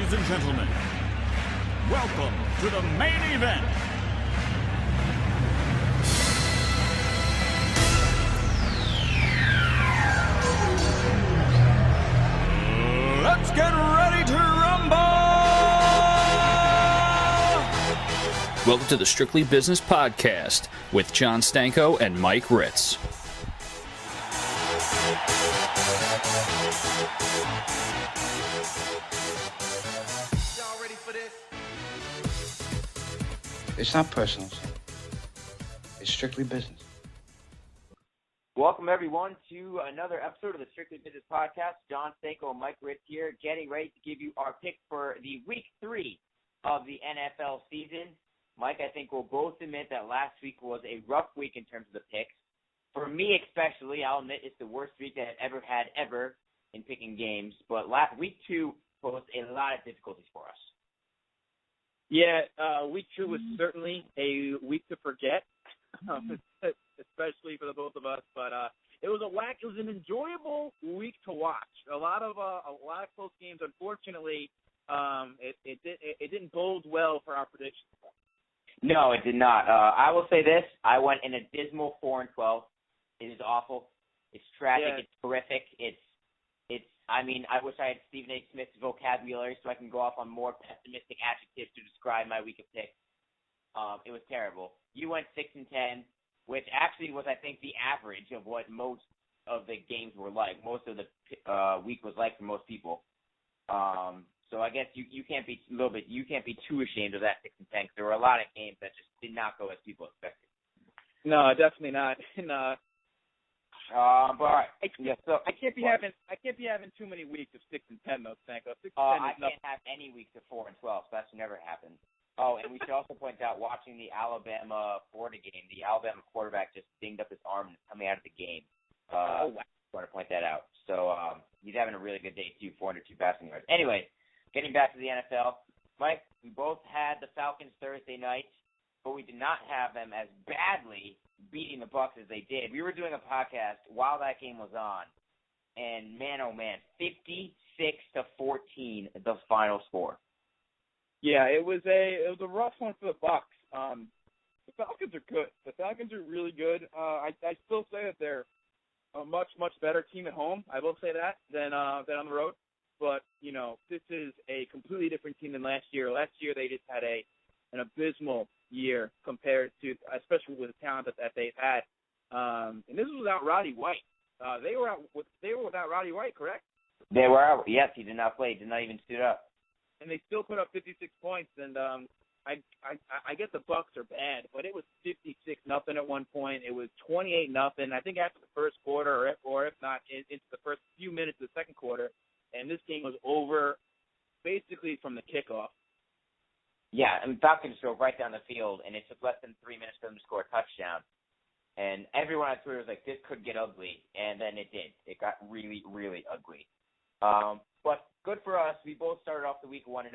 Ladies and gentlemen, welcome to the main event. Let's get ready to rumble! Welcome to the Strictly Business Podcast with John Stanko and Mike Ritz. Y'all ready for this? It's not personal. It's strictly business. Welcome, everyone, to another episode of the Strictly Business Podcast. John Stanko and Mike Ritz here, getting ready to give you our picks for the Week 3 of the NFL season. Mike, I think we'll both admit that last week was a rough week in terms of the picks. For me especially, I'll admit it's the worst week that I've ever had in picking games. But Week 2 posed a lot of difficulties for us. Yeah, Week 2 was certainly a week to forget, especially for the both of us. But it was an enjoyable week to watch. A lot of close games. Unfortunately, it didn't bode well for our predictions. No, it did not. I will say this: I went in a dismal 4-12. It is awful. It's tragic. Yeah. It's horrific. I wish I had Stephen A. Smith's vocabulary so I can go off on more pessimistic adjectives to describe my week of picks. It was terrible. You went 6-10, which actually was, I think, the average of what most of the games were like. Most of the week was like for most people. So I guess you can't be too ashamed of that 6-10 because there were a lot of games that just did not go as people expected. No, definitely not. But all right. I can't be having too many weeks of 6-10 though, Stanko. 6-10 I can't have any weeks of 4-12, so that's never happened. Oh, and we should also point out, watching the Alabama-Florida game, the Alabama quarterback just dinged up his arm coming out of the game. I want to point that out. So he's having a really good day too, 402 passing yards. Anyway, getting back to the NFL, Mike, we both had the Falcons Thursday night, but we did not have them as badly beating the Bucs as they did. We were doing a podcast while that game was on, and man, oh man, 56-14, the final score. Yeah, it was a rough one for the Bucs. The Falcons are good. The Falcons are really good. I still say that they're a much better team at home. I will say that than on the road. But this is a completely different team than last year. Last year they just had an abysmal year compared to, especially with the talent that they've had. And this was without Roddy White. They were without Roddy White, correct? They were out. Yes, he did not play. He did not even suit up. And they still put up 56 points. And I get the Bucs are bad, but it was 56-0 at one point. It was 28-0. I think after the first quarter, or if not, into the first few minutes of the second quarter. And this game was over basically from the kickoff. Yeah, and Falcons drove right down the field, and it took less than 3 minutes for them to score a touchdown. And everyone on Twitter was like, this could get ugly. And then it did. It got really, really ugly. But good for us. We both started off the week 1-0.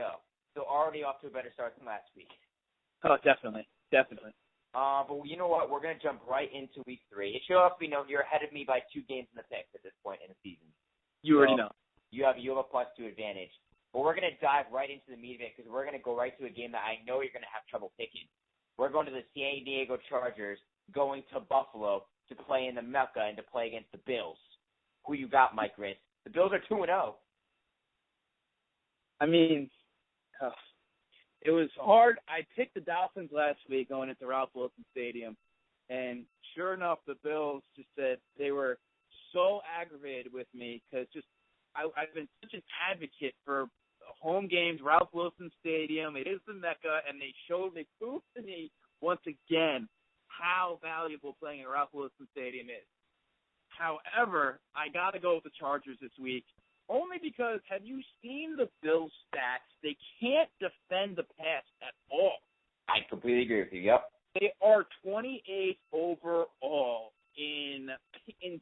So already off to a better start than last week. Oh, definitely. But you know what? We're going to jump right into week 3. It should also be known you're ahead of me by 2 games in the picks at this point in the season. You already know. You have a +2 advantage. But we're going to dive right into the meat of it because we're going to go right to a game that I know you're going to have trouble picking. We're going to the San Diego Chargers going to Buffalo to play in the Mecca and to play against the Bills. Who you got, Mike Ritz? The Bills are 2-0. It was hard. I picked the Dolphins last week going into Ralph Wilson Stadium, and sure enough, the Bills just said they were so aggravated with me because I've been such an advocate for home games, Ralph Wilson Stadium. It is the Mecca, and they proved to me once again how valuable playing at Ralph Wilson Stadium is. However, I got to go with the Chargers this week, only because have you seen the Bills' stats? They can't defend the pass at all. I completely agree with you, yep. They are 28th overall in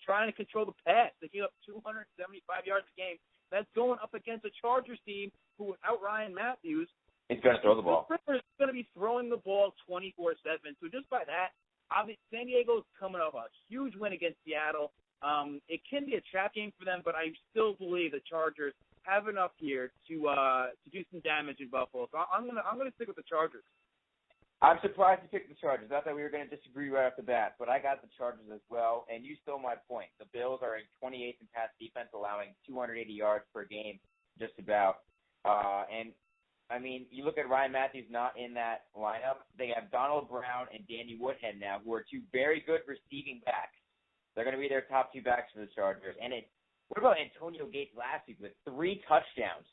trying to control the pass. They give up 275 yards a game. That's going up against a Chargers team who, without Ryan Matthews, is going to throw the ball. Is going to be throwing the ball 24/7. So just by that, obviously, San Diego's coming off a huge win against Seattle. It can be a trap game for them, but I still believe the Chargers have enough here to do some damage in Buffalo. So I'm gonna stick with the Chargers. I'm surprised you picked the Chargers. I thought we were going to disagree right off the bat, but I got the Chargers as well, and you stole my point. The Bills are in 28th in pass defense, allowing 280 yards per game, just about. And, I mean, you look at Ryan Matthews not in that lineup. They have Donald Brown and Danny Woodhead now, who are two very good receiving backs. They're going to be their top two backs for the Chargers. And what about Antonio Gates last week with 3 touchdowns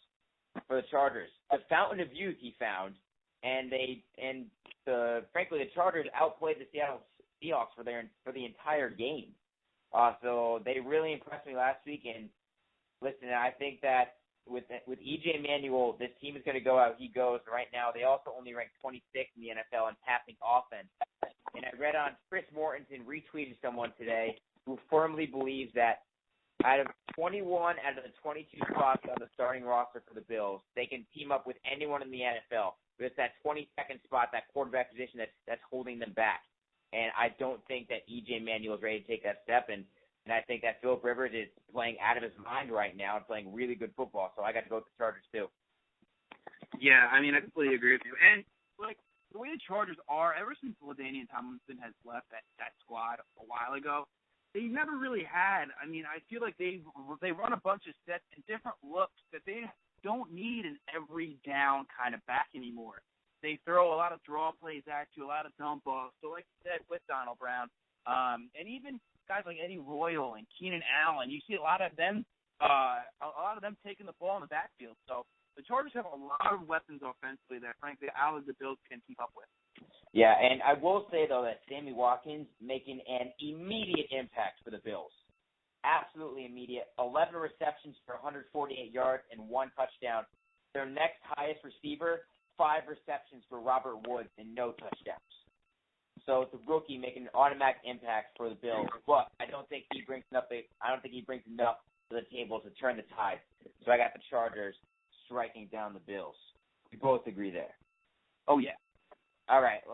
for the Chargers? The fountain of youth he found. And frankly, the Chargers outplayed the Seattle Seahawks for the entire game. So they really impressed me last week. And listen, I think that with EJ Manuel, this team is going to go out. He goes right now. They also only rank 26th in the NFL in passing offense. And I read on Chris Mortensen retweeted someone today who firmly believes that out of 21 out of the 22 spots on the starting roster for the Bills, they can team up with anyone in the NFL. But it's that 22nd spot, that quarterback position that's holding them back. And I don't think that EJ Manuel is ready to take that step. And I think that Philip Rivers is playing out of his mind right now and playing really good football. So I got to go with the Chargers too. Yeah, I mean, I completely agree with you. And, like, the way the Chargers are, ever since LaDainian Tomlinson has left that squad a while ago, they never really had. I mean, I feel like they run a bunch of sets and different looks that they don't need an every down kind of back anymore. They throw a lot of draw plays at you, a lot of dump offs. So like you said, with Donald Brown, and even guys like Eddie Royal and Keenan Allen, you see a lot of them taking the ball in the backfield. So the Chargers have a lot of weapons offensively that, frankly, the Bills can keep up with. Yeah, and I will say, though, that Sammy Watkins making an immediate impact for the Bills. Absolutely immediate. 11 receptions for 148 yards and 1 touchdown. Their next highest receiver, 5 receptions for Robert Woods and no touchdowns. So it's a rookie making an automatic impact for the Bills, but I don't think he brings enough to the table to turn the tide. So I got the Chargers striking down the Bills. We both agree there. Oh yeah. All right.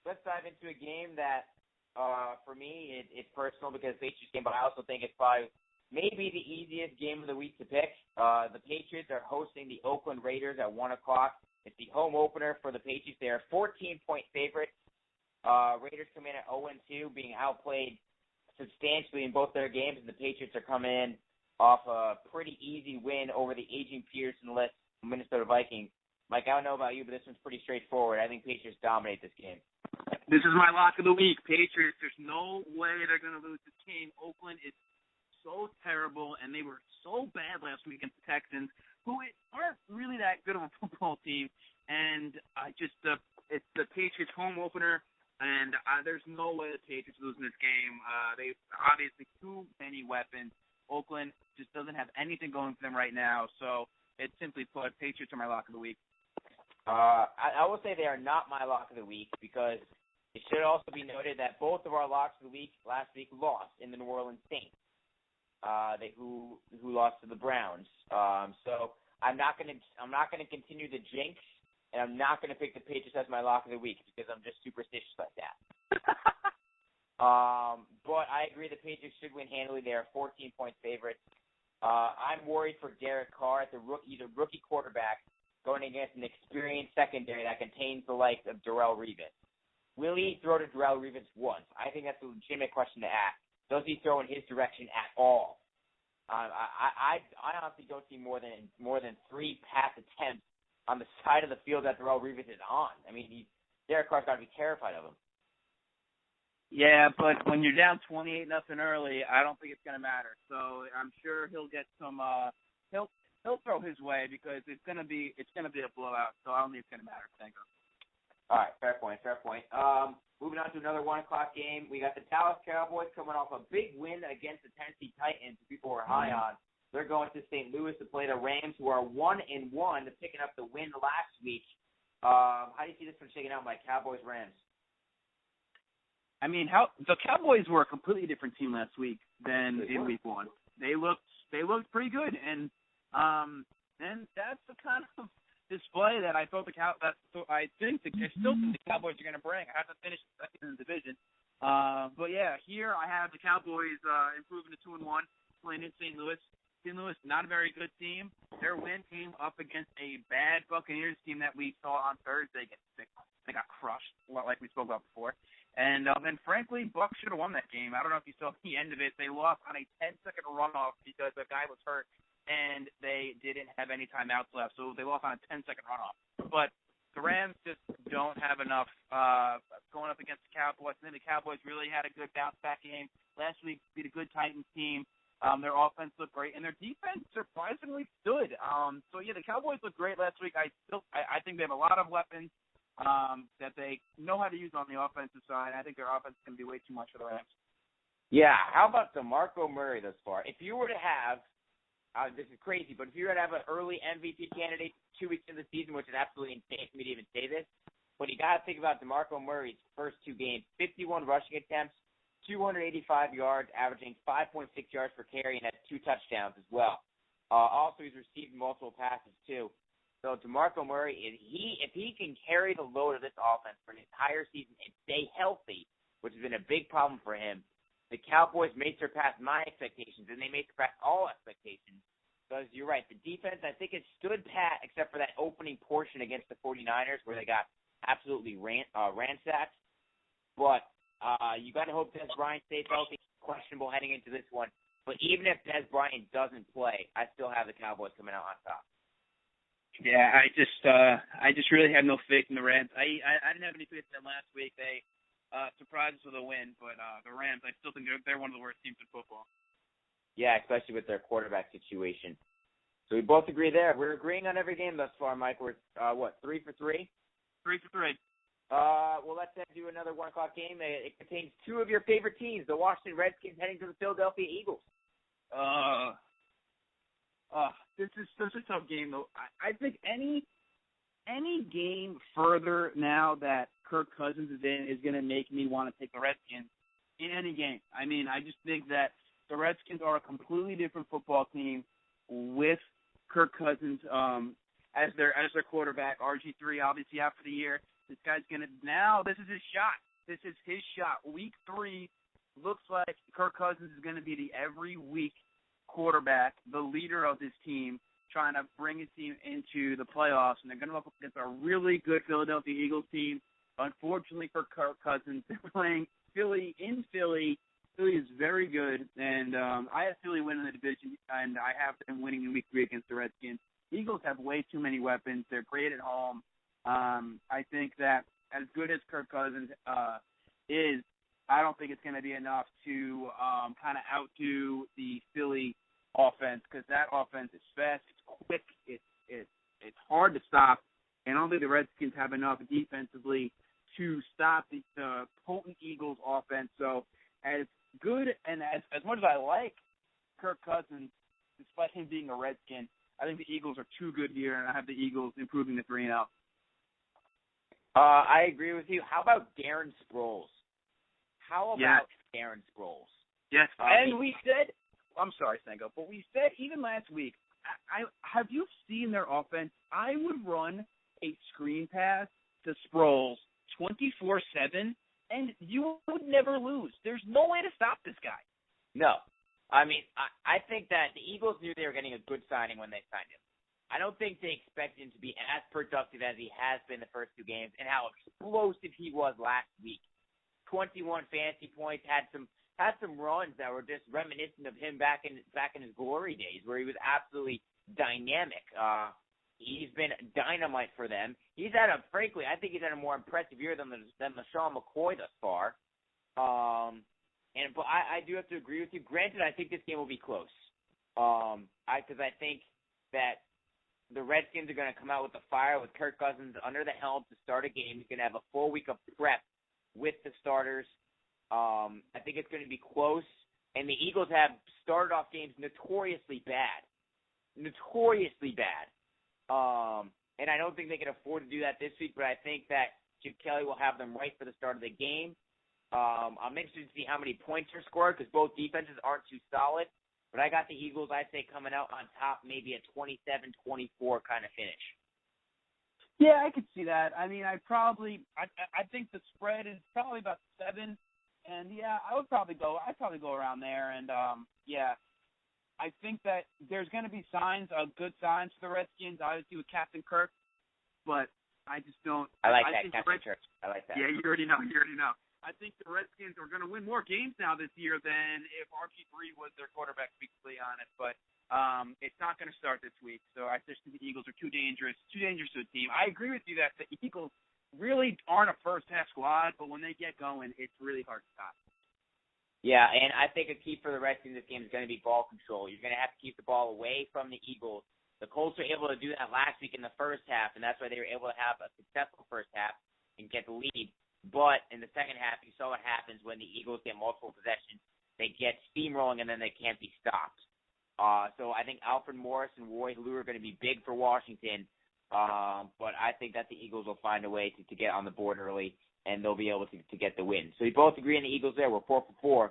Let's dive into a game that, for me, it's personal because the Patriots game, but I also think it's probably maybe the easiest game of the week to pick. The Patriots are hosting the Oakland Raiders at 1 o'clock. It's the home opener for the Patriots. They are 14-point favorites. Raiders come in at 0-2, being outplayed substantially in both their games, and the Patriots are coming in off a pretty easy win over the aging Peterson-less Minnesota Vikings. Mike, I don't know about you, but this one's pretty straightforward. I think Patriots dominate this game. This is my lock of the week. Patriots, there's no way they're going to lose this game. Oakland is so terrible, and they were so bad last week against the Texans, who aren't really that good of a football team. And it's the Patriots home opener, and there's no way the Patriots losing this game. They've obviously too many weapons. Oakland just doesn't have anything going for them right now, so it's simply put, Patriots are my lock of the week. I will say they are not my lock of the week because it should also be noted that both of our locks of the week last week lost in the New Orleans Saints, who lost to the Browns. So I'm not gonna continue the jinx, and I'm not gonna pick the Patriots as my lock of the week because I'm just superstitious like that. But I agree the Patriots should win handily. They are 14-point favorites. I'm worried for Derek Carr, he's a rookie quarterback going against an experienced secondary that contains the likes of Darrelle Revis. Will he throw to Darrelle Revis once? I think that's a legitimate question to ask. Does he throw in his direction at all? I honestly don't see more than 3 pass attempts on the side of the field that Darrelle Revis is on. I mean, Derek Carr's got to be terrified of him. Yeah, but when you're down 28-0 early, I don't think it's going to matter. So I'm sure he'll get some. He'll throw his way because it's gonna be a blowout. So I don't think it's gonna matter. Thank you. All right, fair point. Moving on to another 1 o'clock game, we got the Dallas Cowboys coming off a big win against the Tennessee Titans. People were high on. They're going to St. Louis to play the Rams, who are 1-1, picking up the win last week. How do you see this one shaking out, Mike? Cowboys Rams. I mean, the Cowboys were a completely different team last week than in Week 1. They looked pretty good, and that's the kind of display that I still think the Cowboys are going to bring. I have to finish second in the division. But yeah, here I have the Cowboys improving to 2-1, playing in St. Louis. St. Louis, not a very good team. Their win came up against a bad Buccaneers team that we saw on Thursday. They got crushed, like we spoke about before. And frankly, Buck should have won that game. I don't know if you saw the end of it. They lost on a 10-second runoff because the guy was hurt, and they didn't have any timeouts left. So they lost on a 10-second runoff. But the Rams just don't have enough going up against the Cowboys. And then the Cowboys really had a good bounce-back game. Last week, beat a good Titans team. Their offense looked great, and their defense surprisingly stood. The Cowboys looked great last week. I think they have a lot of weapons that they know how to use on the offensive side. I think their offense is going to be way too much for the Rams. Yeah, how about DeMarco Murray thus far? If you were to have, this is crazy, but if you were to have an early MVP candidate 2 weeks into the season, which is absolutely insane for me to even say this, but you got to think about DeMarco Murray's first 2 games, 51 rushing attempts, 285 yards, averaging 5.6 yards per carry, and had 2 touchdowns as well. Also, he's received multiple passes, too. So, DeMarco Murray, if he can carry the load of this offense for an entire season and stay healthy, which has been a big problem for him, the Cowboys may surpass my expectations, and they may surpass all expectations. Because you're right, the defense, I think, has stood pat except for that opening portion against the 49ers where they got absolutely ransacked. But you got to hope Dez Bryant stays healthy. Questionable heading into this one. But even if Dez Bryant doesn't play, I still have the Cowboys coming out on top. Yeah, I just really have no faith in the Rams. I didn't have any faith in them last week. They surprised us with a win, but the Rams, I still think they're one of the worst teams in football. Yeah, especially with their quarterback situation. So we both agree there. We're agreeing on every game thus far, Mike. We're 3 for 3? 3 for 3. Well, let's do another 1 o'clock game. It contains 2 of your favorite teams, the Washington Redskins heading to the Philadelphia Eagles. This is such a tough game, though. I think any game further now that Kirk Cousins is in is going to make me want to take the Redskins in any game. I mean, I just think that the Redskins are a completely different football team with Kirk Cousins as their quarterback. RG3 obviously out for the year. This guy's this is his shot. This is his shot. Week 3 looks like Kirk Cousins is going to be the every week quarterback, the leader of this team, trying to bring his team into the playoffs, and they're going to go up against a really good Philadelphia Eagles team. Unfortunately for Kirk Cousins, they're playing Philly in Philly. Philly is very good, and I have Philly winning the division, and I have them winning in Week 3 against the Redskins. Eagles have way too many weapons. They're great at home. I think that as good as Kirk Cousins is, I don't think it's going to be enough to kind of outdo the Philly offense, because that offense is fast, it's quick, it's hard to stop, and I don't think the Redskins have enough defensively to stop the potent Eagles offense. So as good and as much as I like Kirk Cousins, despite him being a Redskin, I think the Eagles are too good here, and I have the Eagles improving to 3-0. I agree with you. How about Darren Sproles? Darren Sproles? Yes, and we said, I'm sorry, Stanko, but we said even last week, have you seen their offense? I would run a screen pass to Sproles 24/7, and you would never lose. There's no way to stop this guy. No. I mean, I think that the Eagles knew they were getting a good signing when they signed him. I don't think they expected him to be as productive as he has been the first 2 games, and how explosive he was last week. 21 fantasy points, had some runs that were just reminiscent of him back in his glory days, where he was absolutely dynamic. He's been dynamite for them. Frankly, I think he's had a more impressive year than LaShawn McCoy thus far. But I do have to agree with you. Granted, I think this game will be close. Because I think that the Redskins are going to come out with the fire with Kirk Cousins under the helm to start a game. He's going to have a full week of prep with the starters. I think it's going to be close. And the Eagles have started off games notoriously bad. And I don't think they can afford to do that this week, but I think that Chip Kelly will have them right for the start of the game. I'm interested to see how many points are scored, because both defenses aren't too solid. But I got the Eagles, I'd say, coming out on top, maybe a 27-24 kind of finish. Yeah, I could see that. I mean, I think the spread is probably about 7, and yeah, I'd probably go around there, and yeah, I think that there's going to be good signs for the Redskins, obviously with Captain Kirk, but I just don't. I like think that, Captain Kirk. I like that. Yeah, you already know. I think the Redskins are going to win more games now this year than if RG3 was their quarterback, to be completely honest. But it's not going to start this week, so I just think the Eagles are too dangerous to a team. I agree with you that the Eagles really aren't a first-half squad, but when they get going, it's really hard to stop. Yeah, and I think a key for the Redskins in this game is going to be ball control. You're going to have to keep the ball away from the Eagles. The Colts were able to do that last week in the first half, and that's why they were able to have a successful first half and get the lead. But in the second half, you saw what happens when the Eagles get multiple possessions. They get steamrolling, and then they can't be stopped. So I think Alfred Morris and Roy Lue are going to be big for Washington. But I think that the Eagles will find a way to get on the board early, and they'll be able to get the win. So we both agree on the Eagles there. We're 4 for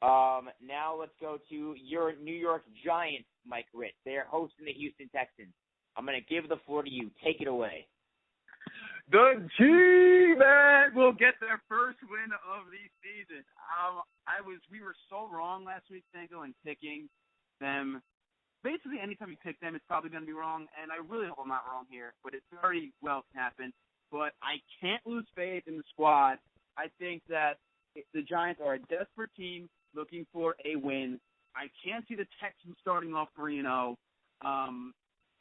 4. Now let's go to your New York Giants, Mike Ritz. They're hosting the Houston Texans. I'm going to give the floor to you. Take it away. The G-Men will get their first win of the season. We were so wrong last week, Tango, in picking them. Basically, anytime you pick them, it's probably going to be wrong, and I really hope I'm not wrong here, but it very well can happen. But I can't lose faith in the squad. I think that the Giants are a desperate team looking for a win. I can't see the Texans starting off 3-0.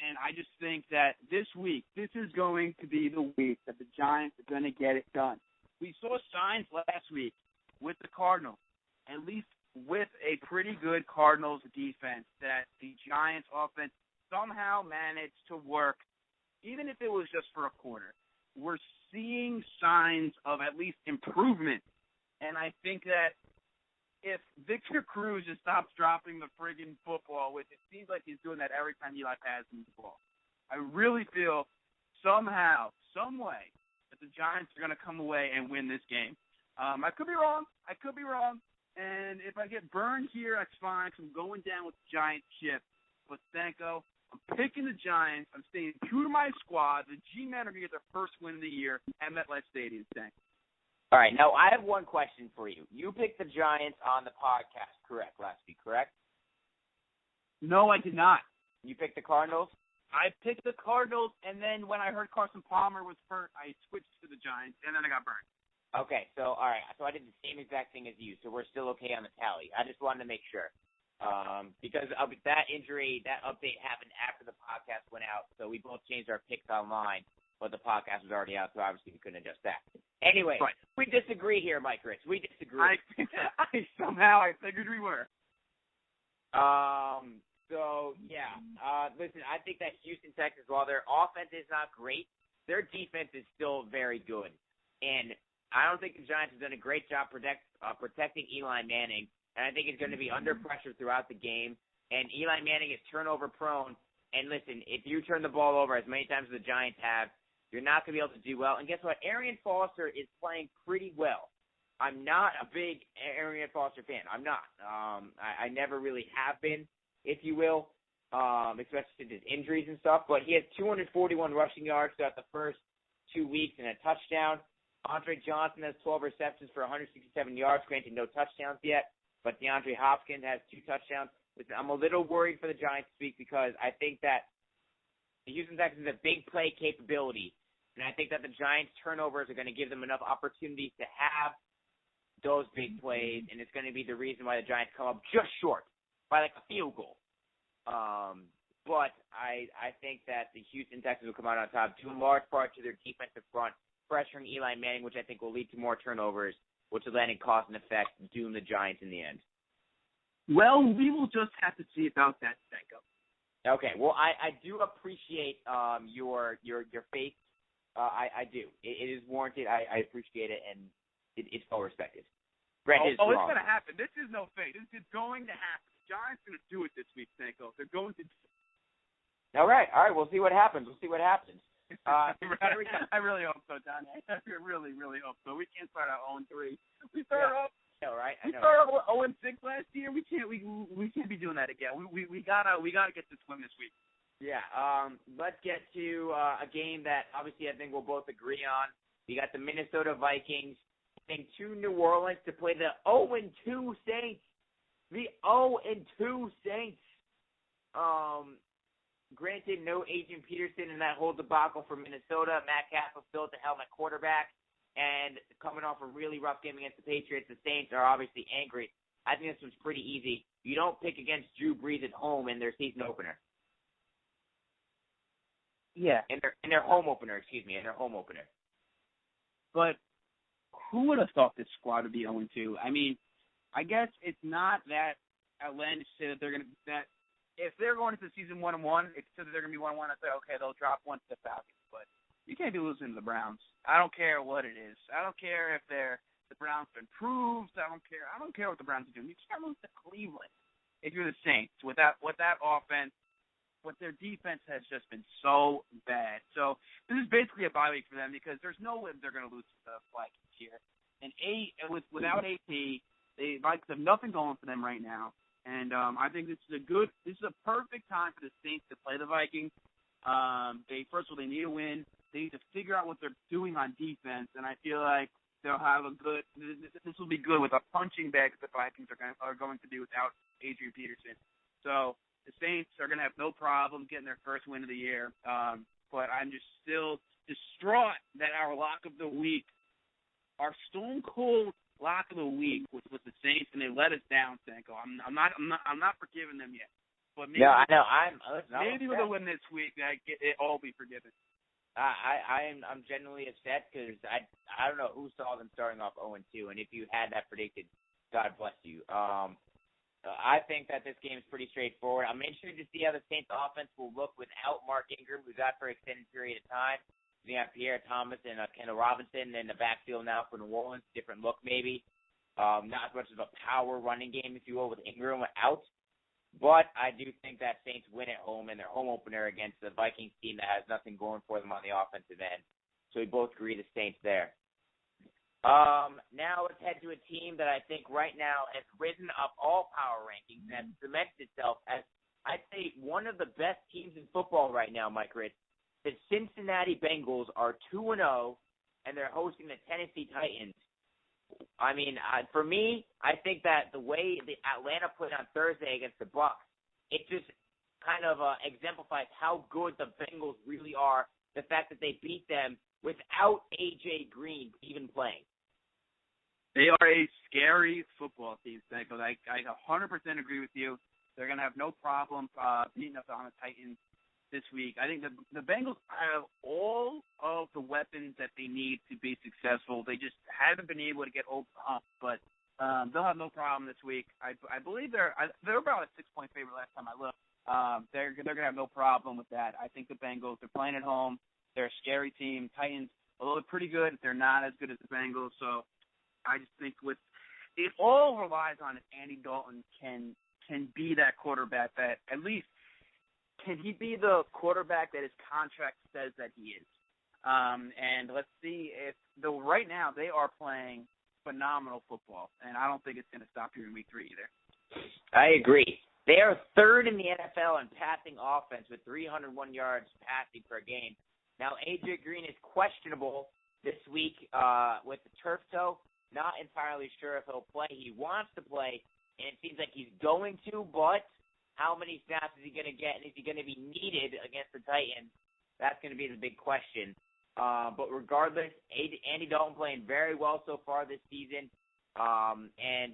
And I just think that this week, this is going to be the week that the Giants are going to get it done. We saw signs last week with the Cardinals, at least with a pretty good Cardinals defense, that the Giants offense somehow managed to work, even if it was just for a quarter. We're seeing signs of at least improvement. And I think that if Victor Cruz just stops dropping the friggin' football, which it seems like he's doing that every time Eli passes the ball, I really feel somehow, some way, that the Giants are going to come away and win this game. I could be wrong. And if I get burned here, that's fine, because I'm going down with the Giants ship. But, Stanko, I'm picking the Giants. I'm staying true to my squad. The G-Men are going to get their first win of the year at MetLife Stadium, Stanko. All right, now I have one question for you. You picked the Giants on the podcast, last week, correct? No, I did not. You picked the Cardinals? I picked the Cardinals, and then when I heard Carson Palmer was hurt, I switched to the Giants, and then I got burned. Okay, so all right, so I did the same exact thing as you, so we're still okay on the tally. I just wanted to make sure. Because of that injury, that update happened after the podcast went out, so we both changed our picks online. But the podcast was already out, so obviously we couldn't adjust that. Anyway, right. We disagree here, Mike Ritz. We disagree. I figured we were. Listen, I think that Houston Texans, while their offense is not great, their defense is still very good. And I don't think the Giants have done a great job protecting Eli Manning, and I think he's going to be under pressure throughout the game. And Eli Manning is turnover prone. And listen, if you turn the ball over as many times as the Giants have, you're not going to be able to do well. And guess what? Arian Foster is playing pretty well. I'm not a big Arian Foster fan. I'm not. I never really have been, if you will, especially since his injuries and stuff. But he has 241 rushing yards throughout the first 2 weeks and a touchdown. Andre Johnson has 12 receptions for 167 yards, granted no touchdowns yet. But DeAndre Hopkins has 2 touchdowns. Listen, I'm a little worried for the Giants this week because I think that the Houston Texans have big play capability. And I think that the Giants' turnovers are going to give them enough opportunities to have those big plays, and it's going to be the reason why the Giants come up just short by like a field goal. But I think that the Houston Texans will come out on top due in large part to their defensive front, pressuring Eli Manning, which I think will lead to more turnovers, which will then in cause and effect doom the Giants in the end. Well, we will just have to see about that, Stanko. Okay, well, I do appreciate your faith. I do. It is warranted. I appreciate it, and it's well respected. It's going to happen. This is no fake. This is going to happen. The Giants are going to do it this week, Stanko. They're going to. All right. We'll see what happens. I really hope so, Don. I really, really hope so. We can't start out 0-3. We started off. I know. We started off 0-6 last year. We can't be doing that again. We gotta get this win this week. Yeah. Let's get to a game that obviously I think we'll both agree on. We got the Minnesota Vikings heading to New Orleans to play the 0-2 Saints. The 0-2 Saints. Granted, no Adrian Peterson in that whole debacle for Minnesota. Matt Castle still at the helm at quarterback. And coming off a really rough game against the Patriots, the Saints are obviously angry. I think this one's pretty easy. You don't pick against Drew Brees at home in their season opener. Yeah. In their home opener, But who would have thought this squad would be 0-2? I mean, I guess it's not that outlandish to say that they're going to that if they're going into the season 1-1, it's so that they're going to be 1-1. I say, okay, they'll drop one to the Falcons, but you can't be losing to the Browns. I don't care what it is. I don't care if the Browns have improved. I don't care what the Browns are doing. You can't lose to Cleveland if you're the Saints with that offense. But their defense has just been so bad. So this is basically a bye week for them because there's no way they're going to lose to the Vikings here. And without AP, the Vikings have nothing going for them right now. And I think this is a perfect time for the Saints to play the Vikings. They need a win. They need to figure out what they're doing on defense, and I feel like they'll have this will be good with a punching bag that the Vikings are going to do without Adrian Peterson. So the Saints are going to have no problem getting their first win of the year. But I'm just still distraught that our lock of the week, our stone cold lock of the week, was with the Saints, and they let us down, Stanko. I'm not forgiving them yet. But maybe, no, I know. Maybe with a win this week, it all be forgiven. I'm genuinely upset because I don't know who saw them starting off 0-2, and if you had that predicted, God bless you. I think that this game is pretty straightforward. I'm interested to see how the Saints offense will look without Mark Ingram, who's out for an extended period of time. You have Pierre Thomas and Kendall Robinson in the backfield now for New Orleans. Different look maybe. Not as much of a power running game, if you will, with Ingram out. But I do think that Saints win at home in their home opener against the Vikings team that has nothing going for them on the offensive end. So we both agree the Saints there. Now let's head to a team that I think right now has risen up all power rankings and has cemented itself as, I'd say, one of the best teams in football right now, Mike Ritz. The Cincinnati Bengals are 2-0, and they're hosting the Tennessee Titans. I mean, for me, I think that the way the Atlanta played on Thursday against the Bucs, it just kind of exemplifies how good the Bengals really are. The fact that they beat them without A.J. Green even playing. They are a scary football team, Stanko. I 100% agree with you. They're going to have no problem beating up on the Titans this week. I think the Bengals have all of the weapons that they need to be successful. They just haven't been able to get over the hump, but they'll have no problem this week. I believe they're about a 6-point favorite last time I looked. They're going to have no problem with that. I think the Bengals, they're playing at home. They're a scary team. Titans, although they're pretty good, they're not as good as the Bengals. So I just think it all relies on if Andy Dalton can be that quarterback that at least can he be the quarterback that his contract says that he is. And let's see right now they are playing phenomenal football, and I don't think it's going to stop here in week 3 either. I agree. They are third in the NFL in passing offense with 301 yards passing per game. Now, A.J. Green is questionable this week with the turf toe. Not entirely sure if he'll play. He wants to play, and it seems like he's going to, but how many snaps is he going to get, and is he going to be needed against the Titans? That's going to be the big question. But regardless, Andy Dalton playing very well so far this season, and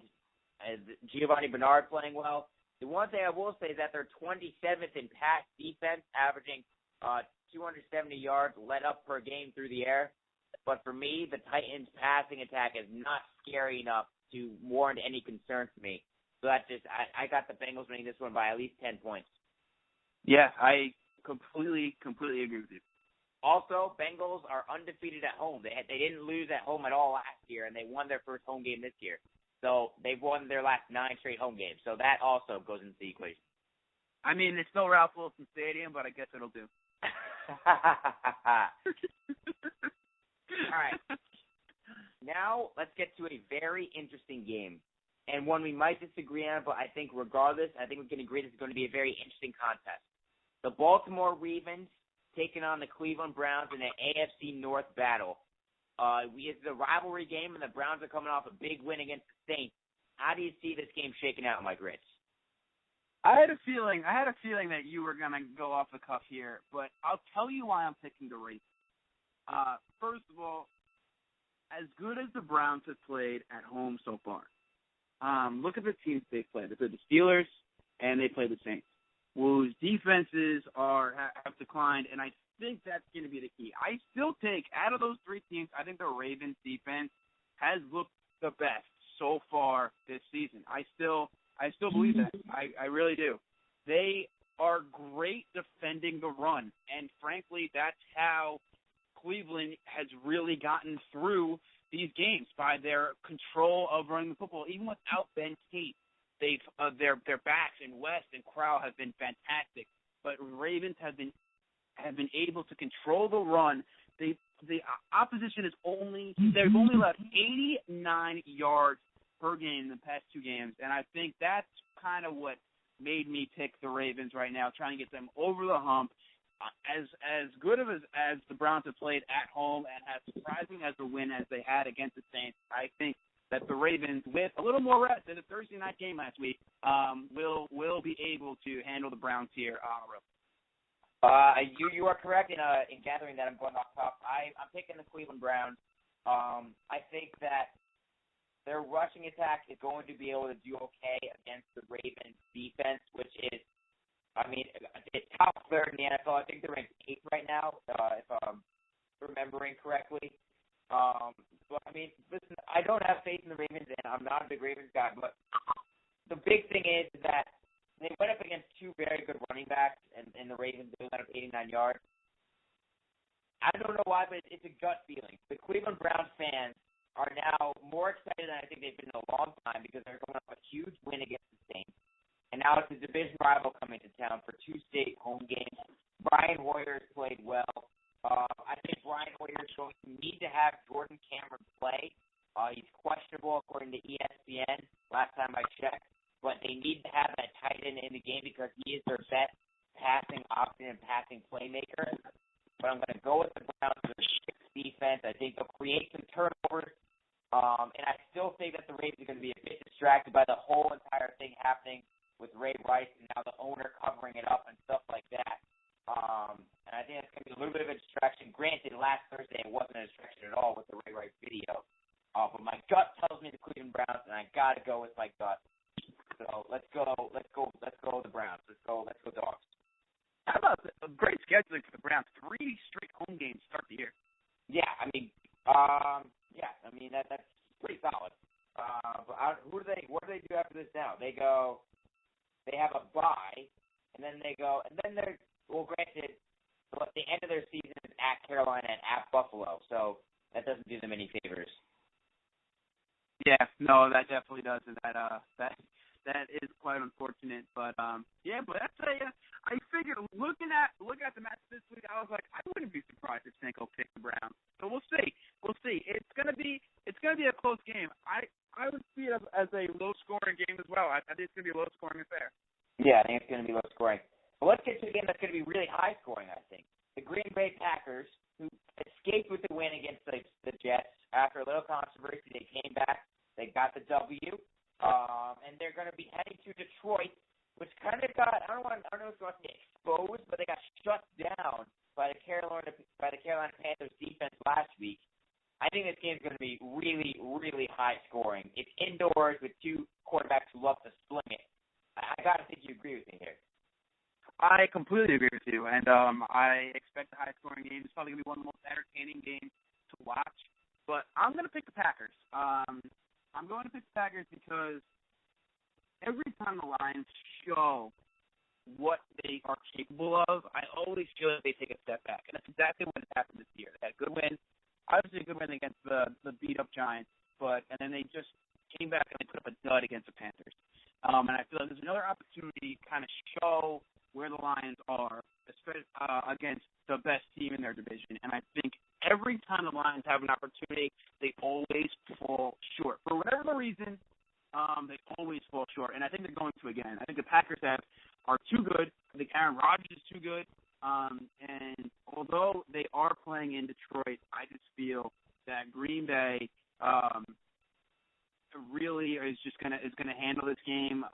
Giovanni Bernard playing well. The one thing I will say is that they're 27th in pass defense, averaging 270 yards let up per game through the air. But for me, the Titans' passing attack is not scary enough to warrant any concern for me. So that's just I got the Bengals winning this one by at least 10 points. Yeah, I completely agree with you. Also, Bengals are undefeated at home. They didn't lose at home at all last year, and they won their first home game this year. So they've won their last 9 straight home games. So that also goes into the equation. I mean, it's no Ralph Wilson Stadium, but I guess it'll do. All right. Now let's get to a very interesting game, and one we might disagree on, but I think regardless, I think we can agree this is going to be a very interesting contest. The Baltimore Ravens taking on the Cleveland Browns in an AFC North battle. It's a rivalry game, and the Browns are coming off a big win against the Saints. How do you see this game shaking out, Mike Ritz? I had a feeling that you were gonna go off the cuff here, but I'll tell you why I'm picking the Ravens. First of all, as good as the Browns have played at home so far, look at the teams they've played. They played the Steelers and they played the Saints, whose defenses have declined, and I think that's going to be the key. I still take, out of those three teams, I think the Ravens defense has looked the best so far this season. I still believe that. I really do. They are great defending the run, and frankly, that's how Cleveland has really gotten through these games, by their control of running the football. Even without Ben Tate, their backs in West and Crowell have been fantastic. But Ravens have been able to control the run. The opposition they've only allowed 89 yards per game in the past two games, and I think that's kind of what made me pick the Ravens right now, trying to get them over the hump. As good as the Browns have played at home, and as surprising as the win as they had against the Saints, I think that the Ravens, with a little more rest than the Thursday night game last week, will be able to handle the Browns here on the road. You are correct in gathering that I'm going off top. I'm picking the Cleveland Browns. I think that their rushing attack is going to be able to do okay against the Ravens defense, which is, it's top third in the NFL. I think they're ranked 8th right now, if I'm remembering correctly. But listen, I don't have faith in the Ravens, and I'm not a big Ravens guy. But the big thing is that they went up against two very good running backs, and the Ravens went up 89 yards. I don't know why, but it's a gut feeling. The Cleveland Browns fans are now more excited than I think they've been in a long time, because they're going up a huge win against the Saints. And now it's a division rival coming to town for two state home games. Brian Hoyer's played well. I think Brian Hoyer's going to need to have Jordan Cameron play. He's questionable according to ESPN last time I checked. But they need to have that tight end in the game, because he is their best passing option and passing playmaker. But I'm going to go with the Browns for the defense. I think they'll create some turnovers. And I still think that the Ravens are going to be a bit distracted by the whole entire thing happening with Ray Rice and now the owner covering it up and stuff like that. And I think it's going to be a little bit of a distraction. Granted, last Thursday it wasn't a distraction at all with the Ray Rice video. But my gut tells me the Cleveland Browns, and I got to go with my gut. So let's go the Browns. Let's go Dogs. How about a great scheduling for the Browns? 3 straight home games to start the year. Yeah, that's pretty solid. But what do they do after this now? They have a bye, and then they're, granted, the end of their season is at Carolina and at Buffalo, so that doesn't do them any favors. Yeah, no, that definitely doesn't. That is quite unfortunate, but but that's I figured looking at the match this week, I was like, I wouldn't be surprised if Stanko picked the Browns. So we'll see. It's gonna be a close game. I would see it as a low scoring game as well. I think it's gonna be a low scoring affair. Yeah, I think it's gonna be low scoring. But let's get to a game that's gonna be really high scoring. I think the Green Bay Packers, who escaped with the win against the Jets after a little controversy, they came back. They got the W. And they're going to be heading to Detroit, which kind of got, I don't know if you want to say exposed, but they got shut down by the Carolina Panthers defense last week. I think this game is going to be really, really high scoring. It's indoors with two quarterbacks who love to sling it. I got to think you agree with me here. I completely agree with you, and I expect a high scoring game. It's probably going to be one of the most entertaining games to watch. But I'm going to pick the Packers. I'm going to pick the Packers because every time the Lions show what they are capable of, I always feel that they take a step back. And that's exactly what has happened this year. They had a good win, obviously a good win against the beat-up Giants, and then they just came back and they put up a dud against the Panthers. And I feel like there's another opportunity to kind of show where the Lions are, especially against the best team in their division. And I think every time the Lions have an opportunity, they always fall short. For whatever the reason, they always fall short. And I think they're going to again. I think the Packers are too good. I think Aaron Rodgers is too good. And although they are playing in Detroit, I just feel that Green Bay, really is gonna handle this game.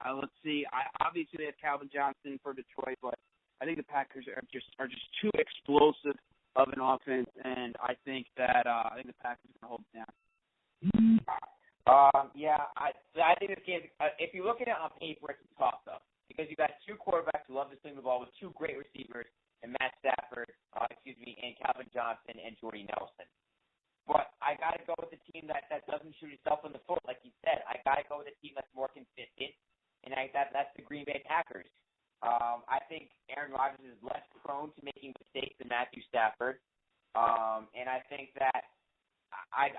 Let's see. Obviously they have Calvin Johnson for Detroit, but I think the Packers are just too explosive of an offense, and I think the Packers are gonna hold it down. I think this game. If you look at it on paper, it's a toss-up because you got two quarterbacks who love to swing the ball with two great receivers, and Matt Stafford, and Calvin Johnson and Jordy Nelson. But I got to go with the team that doesn't shoot itself in the foot, like you said. I got to go with a team that's more consistent, and that's the Green Bay Packers. I think Aaron Rodgers is less prone to making mistakes than Matthew Stafford, and I think that I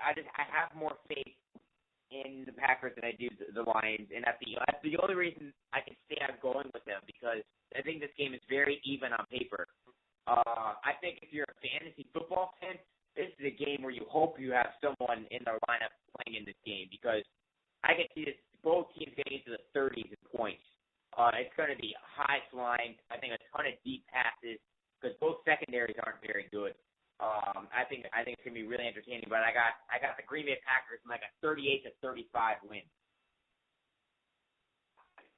have more faith in the Packers than I do the Lions, and that's the only reason I can say I'm going with them, because I think this game is very even on paper. I think if you're a fantasy football fan, this is a game where you hope you have someone in their lineup playing in this game, because I can see both teams getting into the 30s in points. It's going to be high flying. I think a ton of deep passes because both secondaries aren't very good. I think it's going to be really entertaining. But I got the Green Bay Packers in like a 38-35 win.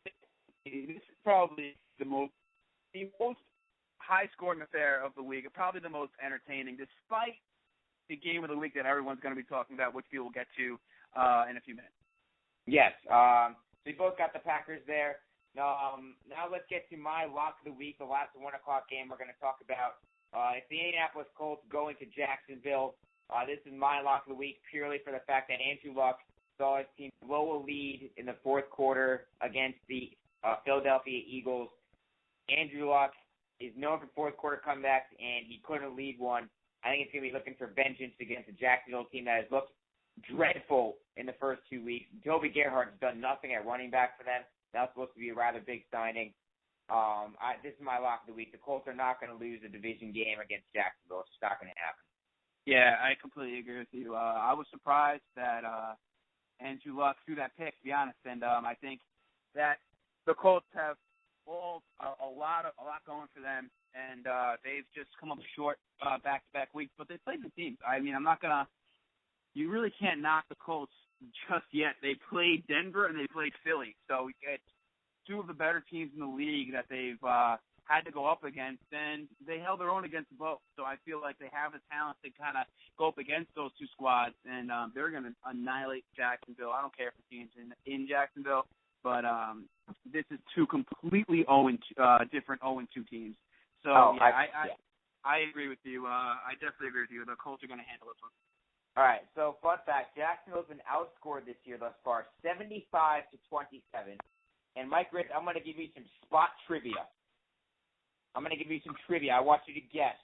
This is probably the most high-scoring affair of the week, and probably the most entertaining, despite the game of the week that everyone's going to be talking about, which we will get to in a few minutes. Yes. So we both got the Packers there. Now let's get to my lock of the week, the last 1 o'clock game we're going to talk about. It's the Indianapolis Colts going to Jacksonville. This is my lock of the week purely for the fact that Andrew Luck saw his team blow a lead in the fourth quarter against the Philadelphia Eagles. Andrew Luck is known for fourth quarter comebacks, and he couldn't lead one. I think he's going to be looking for vengeance against the Jacksonville team that has looked dreadful in the first 2 weeks. Toby Gerhart has done nothing at running back for them. That's supposed to be a rather big signing. This is my lock of the week. The Colts are not going to lose a division game against Jacksonville. It's just not going to happen. Yeah, I completely agree with you. I was surprised that Andrew Luck threw that pick, to be honest, and I think that the Colts have a lot going for them, and they've just come up short back-to-back weeks, but they played the teams. I mean, you really can't knock the Colts just yet. They played Denver and they played Philly, so it's two of the better teams in the league that they've had to go up against, and they held their own against both. So I feel like they have the talent to kind of go up against those two squads, and they're going to annihilate Jacksonville. I don't care if the team's in Jacksonville, but this is two completely different 0-2 teams. So I agree with you. I definitely agree with you. The Colts are going to handle this one. All right, so fun fact, Jacksonville's been outscored this year thus far, 75-27. And Mike Ritz, I'm going to give you some spot trivia. I want you to guess.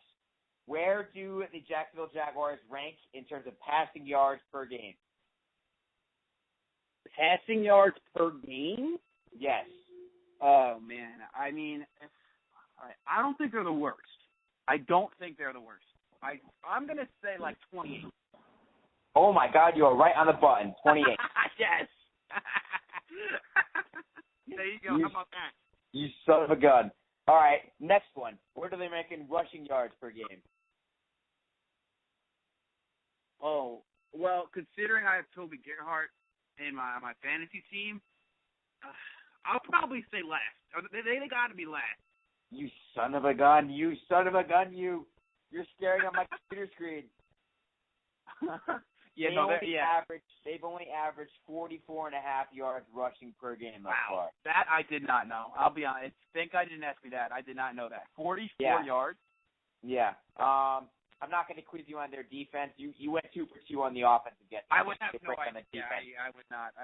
Where do the Jacksonville Jaguars rank in terms of passing yards per game? Passing yards per game? Yes. Oh, man. I mean, I don't think they're the worst. I'm going to say like 28. Oh, my God, you are right on the button, 28. Yes. There you go. How about that? You son of a gun. All right, next one. Where do they rank in rushing yards per game? Oh, well, considering I have Toby Gerhart in my fantasy team, I'll probably say last. They got to be last. You son of a gun. You're staring at my computer screen. They've only averaged 44.5 yards rushing per game thus far. Wow, that I did not know. I'll be honest. Thank God you didn't ask me that. I did not know that. 44 yards? Yeah. I'm not going to quiz you on their defense. You went 2 for 2 on the offense again. I would have no idea. I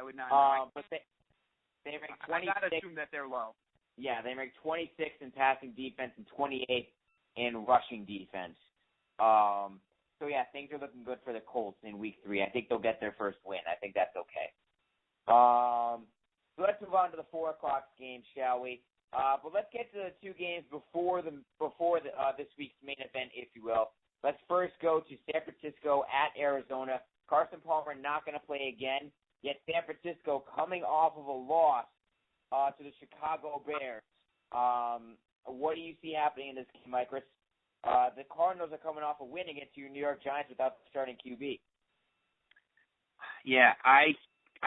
would not. But they ranked 26. I got to assume that they're low. Yeah, they ranked 26 in passing defense and 28 in rushing defense. So, yeah, things are looking good for the Colts in Week 3. I think they'll get their first win. I think that's okay. So let's move on to the 4 o'clock game, shall we? But let's get to the 2 games before this week's main event, if you will. Let's first go to San Francisco at Arizona. Carson Palmer not going to play again, yet San Francisco coming off of a loss to the Chicago Bears. What do you see happening in this game, Mike Ritz? The Cardinals are coming off a win against your New York Giants without the starting QB. Yeah, I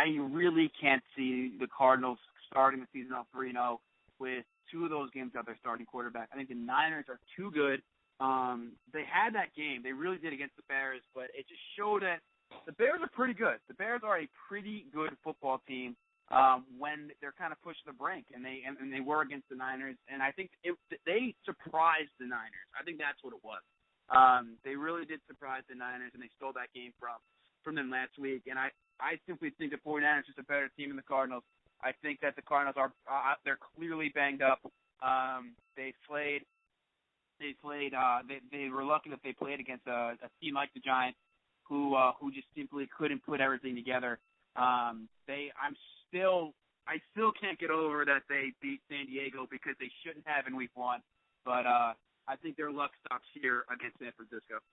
really can't see the Cardinals starting the season off 3-0 with two of those games out their starting quarterback. I think the Niners are too good. They had that game. They really did against the Bears, but it just showed that the Bears are pretty good. The Bears are a pretty good football team when they're kind of pushing the brink, and they were against the Niners. And I think they surprised the Niners. I think that's what it was. They really did surprise the Niners, and they stole that game from them last week. And I simply think the 49ers are just a better team than the Cardinals. I think that the Cardinals are they're clearly banged up. They were lucky that they played against a team like the Giants, who just simply couldn't put everything together. I still can't get over that they beat San Diego because they shouldn't have in Week 1. But I think their luck stops here against San Francisco.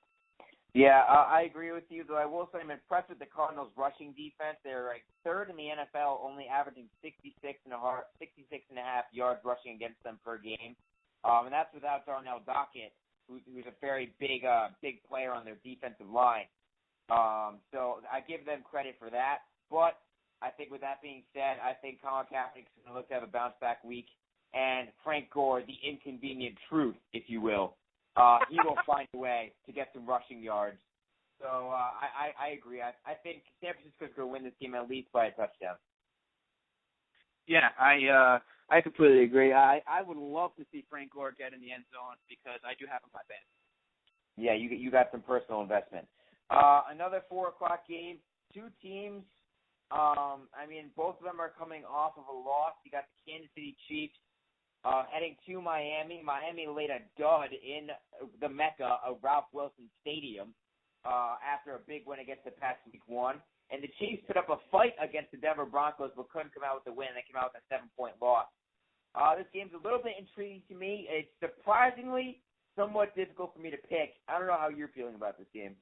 Yeah, I agree with you, though I will say I'm impressed with the Cardinals' rushing defense. They're like third in the NFL, only averaging 66.5 yards rushing against them per game. And that's without Darnell Dockett, who's a very big player on their defensive line. So I give them credit for that. But I think with that being said, I think Colin Kaepernick's going to look to have a bounce-back week. And Frank Gore, the inconvenient truth, if you will, he will find a way to get some rushing yards. So I agree. I think San Francisco's going to win this game at least by a touchdown. Yeah, I completely agree. I would love to see Frank Gore get in the end zone because I do have him on my bench. Yeah, you got some personal investment. Another 4 o'clock game. Two teams. Both of them are coming off of a loss. You got the Kansas City Chiefs heading to Miami. Miami laid a dud in the Mecca of Ralph Wilson Stadium after a big win against the Pats Week 1. And the Chiefs put up a fight against the Denver Broncos but couldn't come out with a win. They came out with a 7-point loss. This game's a little bit intriguing to me. It's surprisingly somewhat difficult for me to pick. I don't know how you're feeling about this game.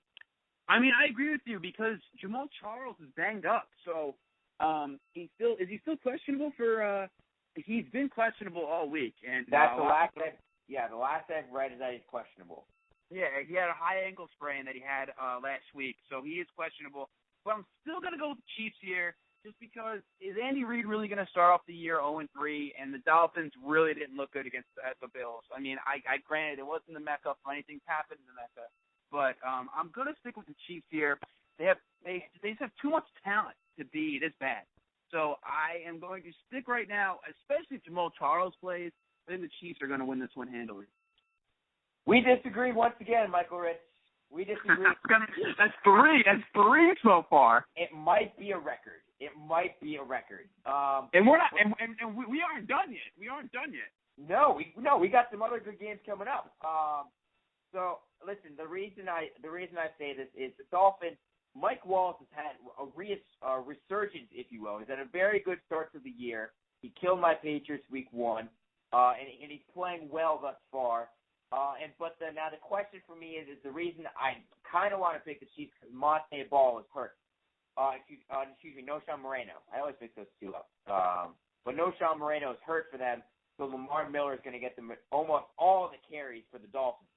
I agree with you because Jamal Charles is banged up. So is he still questionable for he's been questionable all week, and that's the last I've read is that he's questionable. Yeah, he had a high ankle sprain that he had last week, so he is questionable. But I'm still gonna go with the Chiefs here, just because is Andy Reid really gonna start off the year 0-3? And the Dolphins really didn't look good against the Bills. I granted it wasn't the Mecca, so anything's happened in the Mecca, but I'm gonna stick with the Chiefs here. They just have too much talent to be this bad. So I am going to stick right now, especially if Jamal Charles plays. I think the Chiefs are going to win this one handily. We disagree once again, Michael Ritz. We disagree. That's three so far. It might be a record. And we're not. And we aren't done yet. No, we got some other good games coming up. So listen, the reason I say this is the Dolphins. Mike Wallace has had a resurgence, if you will. He's had a very good start to the year. He killed my Patriots Week 1, and he's playing well thus far. Now the question for me is the reason I kind of want to pick the Chiefs because Monte Ball is hurt. Noshawn Moreno. I always mix those two up. But Noshawn Moreno is hurt for them, so Lamar Miller is going to get them almost all the carries for the Dolphins.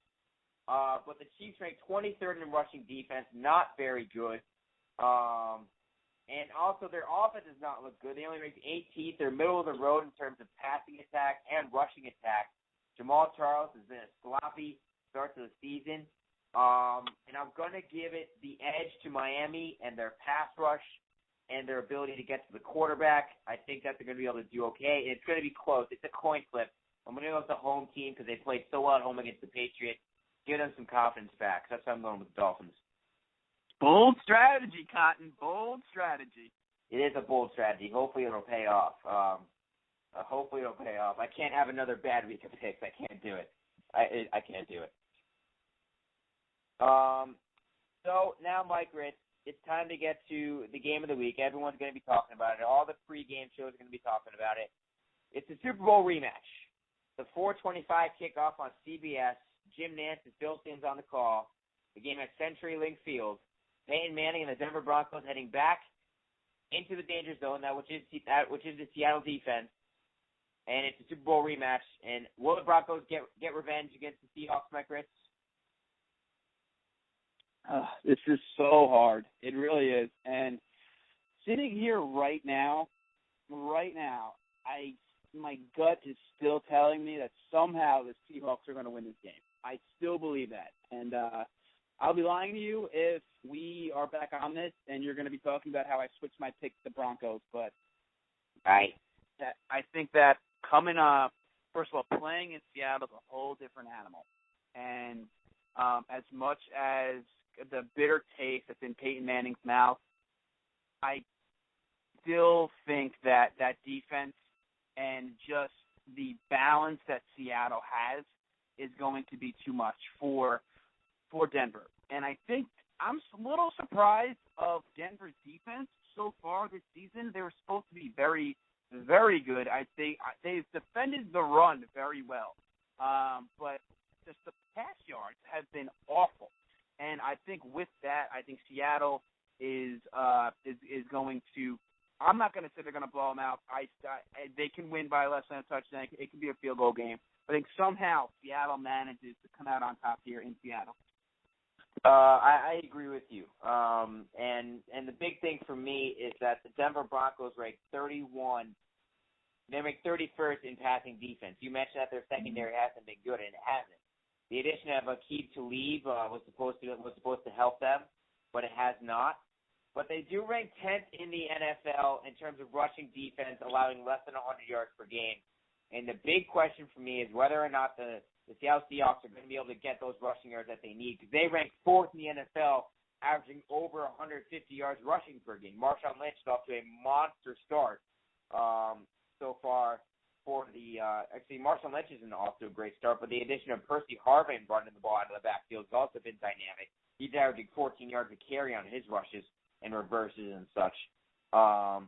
But the Chiefs ranked 23rd in rushing defense, not very good. And also their offense does not look good. They only ranked 18th. They're middle of the road in terms of passing attack and rushing attack. Jamal Charles has been a sloppy start to the season. And I'm going to give it the edge to Miami and their pass rush and their ability to get to the quarterback. I think that they're going to be able to do okay. And it's going to be close. It's a coin flip. I'm going to go with the home team because they played so well at home against the Patriots. Give them some confidence back. That's why I'm going with the Dolphins. Bold strategy, Cotton. Bold strategy. It is a bold strategy. Hopefully it'll pay off. I can't have another bad week of picks. I can't do it. I can't do it. So now, Mike Ritz, it's time to get to the game of the week. Everyone's going to be talking about it. All the pregame shows are going to be talking about it. It's the Super Bowl rematch. The 4:25 kickoff on CBS. Jim Nantz and Phil Simms on the call. The game at CenturyLink Field. Peyton Manning and the Denver Broncos heading back into the danger zone, which is the Seattle defense. And it's a Super Bowl rematch. And will the Broncos get revenge against the Seahawks, Mike Ritz? This is so hard. It really is. And sitting here right now, my gut is still telling me that somehow the Seahawks are going to win this game. I still believe that. And I'll be lying to you if we are back on this and you're going to be talking about how I switched my pick to the Broncos. But Right. I think that coming up, first of all, playing in Seattle is a whole different animal. And as much as the bitter taste that's in Peyton Manning's mouth, I still think that defense and just the balance that Seattle has is going to be too much for Denver. And I think I'm a little surprised of Denver's defense so far this season. They were supposed to be very, very good. I think they've defended the run very well. But just the pass yards have been awful. And I think with that, I think Seattle is going to. I'm not going to say they're going to blow them out. They can win by less than a touchdown. It could be a field goal game. I think somehow Seattle manages to come out on top here in Seattle. I agree with you. And the big thing for me is that the Denver Broncos rank 31. They rank 31st in passing defense. You mentioned that their secondary hasn't been good, and it hasn't. The addition of Aqib Talib was supposed to help them, but it has not. But they do rank 10th in the NFL in terms of rushing defense, allowing less than 100 yards per game. And the big question for me is whether or not the Seattle Seahawks are going to be able to get those rushing yards that they need, because they rank 4th in the NFL, averaging over 150 yards rushing per game. Marshawn Lynch is off to a monster start so far for the actually, Marshawn Lynch isn't off to a great start, but the addition of Percy Harvin running the ball out of the backfield has also been dynamic. He's averaging 14 yards a carry on his rushes and reverses and such. I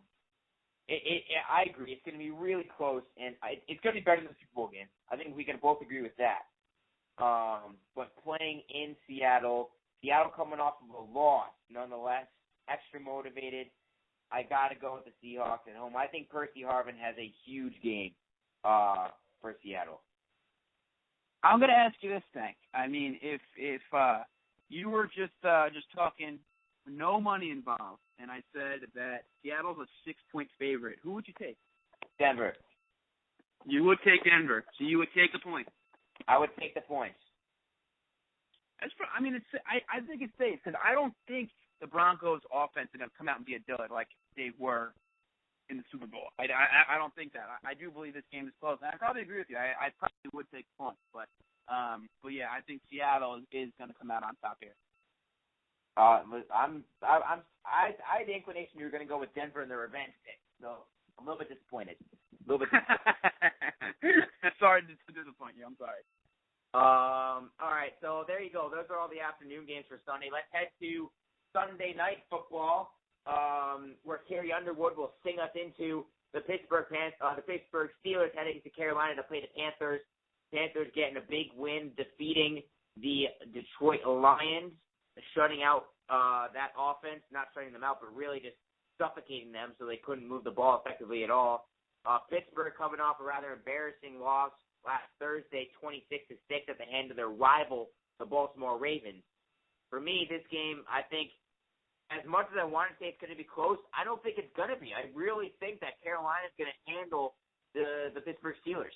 agree. It's going to be really close, and it's going to be better than the Super Bowl game. I think we can both agree with that. But playing in Seattle coming off of a loss, nonetheless, extra motivated. I got to go with the Seahawks at home. I think Percy Harvin has a huge game for Seattle. I'm going to ask you this thing. I mean, if you were just talking no money involved, and I said that Seattle's a 6-point favorite, who would you take? Denver. You would take Denver, so you would take the points. I would take the points. I think it's safe because I don't think the Broncos' offense is going to come out and be a dud like they were in the Super Bowl. I don't think that. I do believe this game is close, and I probably agree with you. I probably would take points, but yeah, I think Seattle is going to come out on top here. I had the inclination you were going to go with Denver in the revenge pick, so I'm a little bit disappointed. Sorry to disappoint you. I'm sorry. All right, so there you go. Those are all the afternoon games for Sunday. Let's head to Sunday night football, where Carrie Underwood will sing us into the Pittsburgh Steelers heading to Carolina to play the Panthers. Panthers getting a big win, defeating the Detroit Lions, shutting out that offense, not shutting them out, but really just suffocating them so they couldn't move the ball effectively at all. Pittsburgh coming off a rather embarrassing loss last Thursday, 26-6 at the hand of their rival, the Baltimore Ravens. For me, this game, I think, as much as I want to say it's going to be close, I don't think it's going to be. I really think that Carolina is going to handle the Pittsburgh Steelers.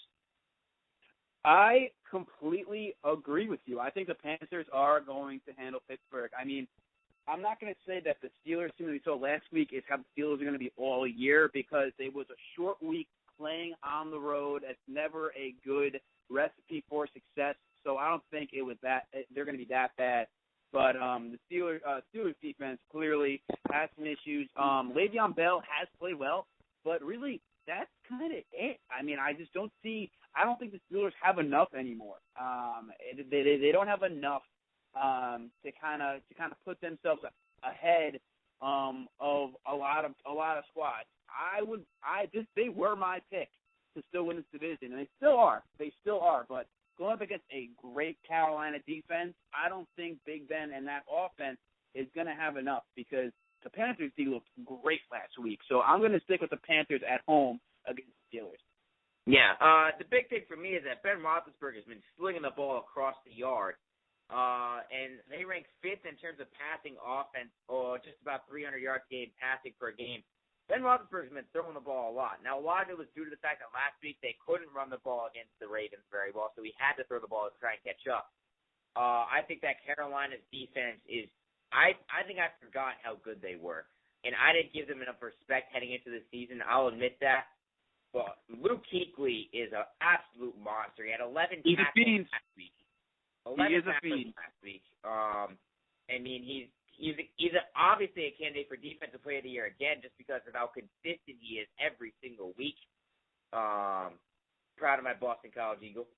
I completely agree with you. I think the Panthers are going to handle Pittsburgh. I mean, I'm not going to say that the Steelers, similar to last week, is how the Steelers are going to be all year because it was a short week playing on the road. It's never a good recipe for success. So I don't think it was that they're going to be that bad. But the Steelers defense clearly has some issues. Le'Veon Bell has played well, but really that's kind of it. I mean, I just don't see. I don't think the Steelers have enough anymore. They don't have enough to kind of put themselves ahead of a lot of squads. They were my pick to still win this division, and they still are. But going up against a great Carolina defense, I don't think Big Ben and that offense is going to have enough because the Panthers D looked great last week. So I'm going to stick with the Panthers at home against the Steelers. Yeah, the big thing for me is that Ben Roethlisberger has been slinging the ball across the yard. and they rank 5th in terms of passing offense, or just about 300 yards game passing per game. Ben Roethlisberger's been throwing the ball a lot. Now, a lot of it was due to the fact that last week they couldn't run the ball against the Ravens very well, so he had to throw the ball to try and catch up. I think that Carolina's defense is – I think I forgot how good they were, and I didn't give them enough respect heading into the season. I'll admit that. But Luke Kuechly is an absolute monster. He had 11 tackles last week. He is a fiend. Last week. I mean, he's obviously a candidate for Defensive Player of the Year again, just because of how consistent he is every single week. Proud of my Boston College Eagle,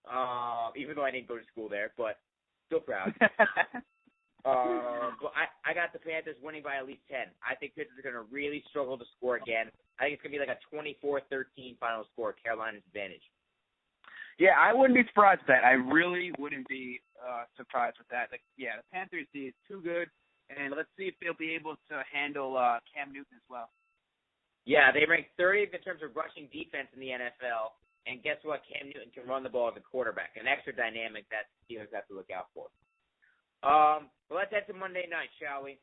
even though I didn't go to school there, but still proud. But I got the Panthers winning by at least 10. I think Pittsburgh's are going to really struggle to score again. I think it's going to be like a 24-13 final score, Carolina's advantage. Yeah, I wouldn't be surprised with that. I really wouldn't be surprised with that. Like, yeah, the Panthers is too good, and let's see if they'll be able to handle Cam Newton as well. Yeah, they rank 30th in terms of rushing defense in the NFL, and guess what? Cam Newton can run the ball as a quarterback, an extra dynamic that Steelers have to look out for. Well, let's head to Monday night, shall we?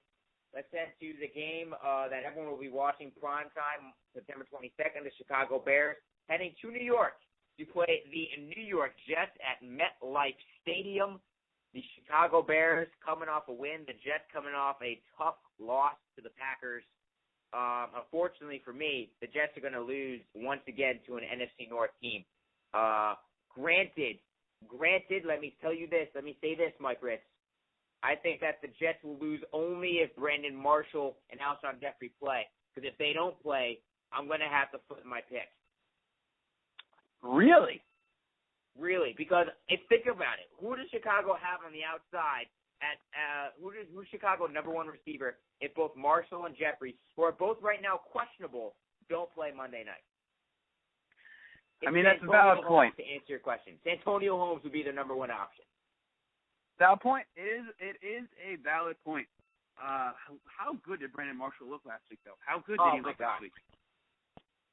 Let's head to the game that everyone will be watching prime time, September 22nd, the Chicago Bears, heading to New York to play the New York Jets at MetLife Stadium. The Chicago Bears coming off a win, the Jets coming off a tough loss to the Packers. Unfortunately for me, the Jets are going to lose once again to an NFC North team. Granted, let me tell you this. Let me say this, Mike Ritz. I think that the Jets will lose only if Brandon Marshall and Alshon Jeffrey play. Because if they don't play, I'm going to have to flip my pick. Really? Really, because think about it. Who does Chicago have on the outside? Who's Chicago number one receiver if both Marshall and Jeffrey, who are both right now questionable, don't play Monday night? I mean, that's a valid point. To answer your question, Santonio Holmes would be their number one option. Valid point. It is a valid point. How good did Brandon Marshall look last week, though? How good did he look last week?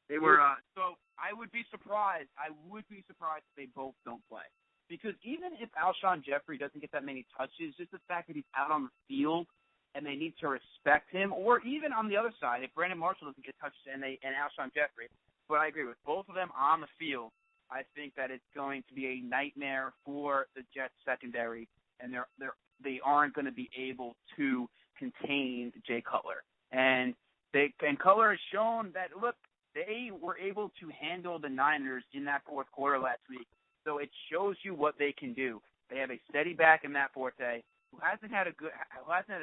They were so I would be surprised. If they both don't play, because even if Alshon Jeffrey doesn't get that many touches, just the fact that he's out on the field and they need to respect him, or even on the other side, if Brandon Marshall doesn't get touches and Alshon Jeffrey, but I agree with both of them on the field. I think that it's going to be a nightmare for the Jets secondary, and they aren't going to be able to contain Jay Cutler. And Cutler has shown that they were able to handle the Niners in that fourth quarter last week. So it shows you what they can do. They have a steady back in Matt Forte, who hasn't had a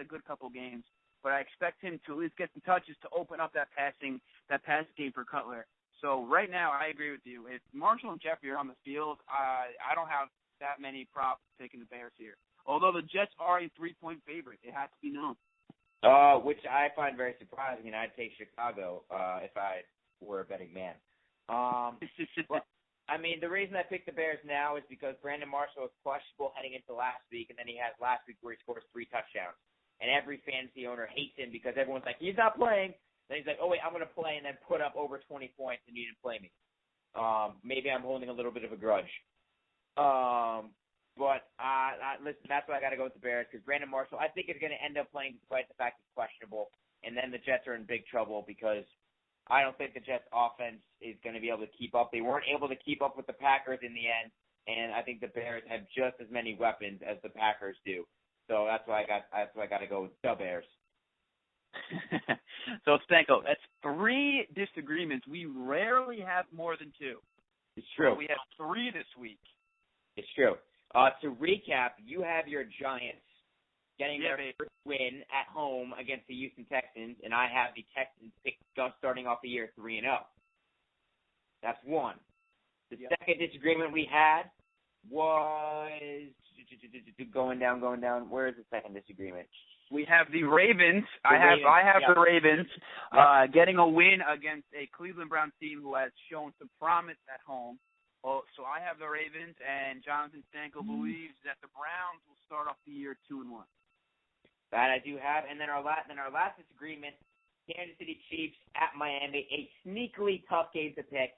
good couple games, but I expect him to at least get some touches to open up that pass game for Cutler. So right now, I agree with you. If Marshall and Jeffrey are on the field, I don't have that many props taking the Bears here. Although the Jets are a 3-point favorite, it has to be known. Which I find very surprising. I'd take Chicago if I were a betting man. Well, I mean, the reason I picked the Bears now is because Brandon Marshall was questionable heading into last week, and then he has last week where he scores 3 touchdowns. And every fantasy owner hates him because everyone's like, he's not playing. Then he's like, oh, wait, I'm going to play, and then put up over 20 points, and you didn't play me. Maybe I'm holding a little bit of a grudge. But listen, that's why I got to go with the Bears, because Brandon Marshall, I think, is going to end up playing despite the fact he's questionable. And then the Jets are in big trouble because I don't think the Jets' offense is going to be able to keep up. They weren't able to keep up with the Packers in the end, and I think the Bears have just as many weapons as the Packers do. So that's why I got to go with the Bears. So, Stanko, that's 3 disagreements. We rarely have more than 2. It's true. So we have 3 this week. It's true. To recap, you have your Giants getting their first win at home against the Houston Texans, and I have the Texans just starting off the year 3-0. That's one. The second disagreement we had was going down. Where is the second disagreement? We have the Ravens. I have the Ravens getting a win against a Cleveland Browns team who has shown some promise at home. So I have the Ravens, and Jonathan Stanko believes that the Browns will start off the year 2-1. That I do have, and then our last disagreement: Kansas City Chiefs at Miami, a sneakily tough game to pick.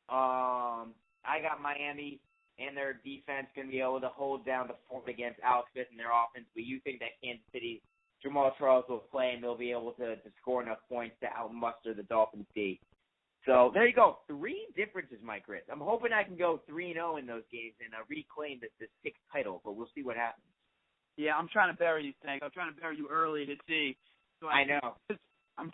I got Miami and their defense going to be able to hold down the fort against Alex Smith and their offense, but you think that Kansas City, Jamal Charles will play and they'll be able to score enough points to outmuster the Dolphins D. So there you go. 3 differences, Mike Ritz. I'm hoping I can go 3-0 in those games and reclaim this 6th title, but we'll see what happens. Yeah, I'm trying to bury you, Stank. I'm trying to bury you early to see. So I know. I'm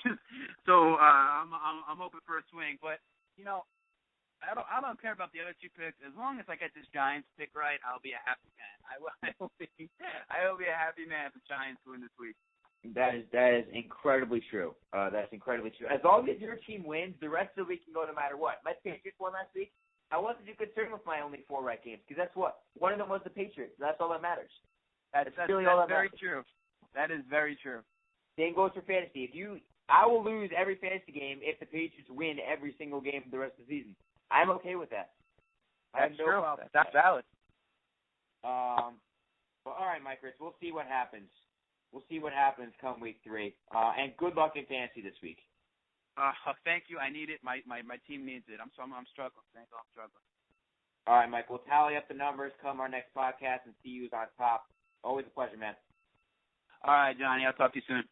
hoping for a swing, but I don't care about the other 2 picks. As long as I get this Giants pick right, I'll be a happy man. I will be a happy man if the Giants win this week. That is incredibly true. That's incredibly true. As long as your team wins, the rest of the week can go no matter what. My Patriots won last week. I wasn't too concerned with my only 4 right games because that's what one of them was the Patriots. That's all that matters. That's really all that very matters. True. That is very true. Same goes for fantasy. I will lose every fantasy game if the Patriots win every single game for the rest of the season. I'm okay with that. That's no true. problem. That's valid. Well, all right, Mike Ritz. We'll see what happens. We'll see what happens come week 3. And good luck in fantasy this week. Thank you. I need it. My team needs it. I'm struggling. I'm struggling. All right, Mike. We'll tally up the numbers come our next podcast and see who's on top. Always a pleasure, man. All right, Johnny. I'll talk to you soon.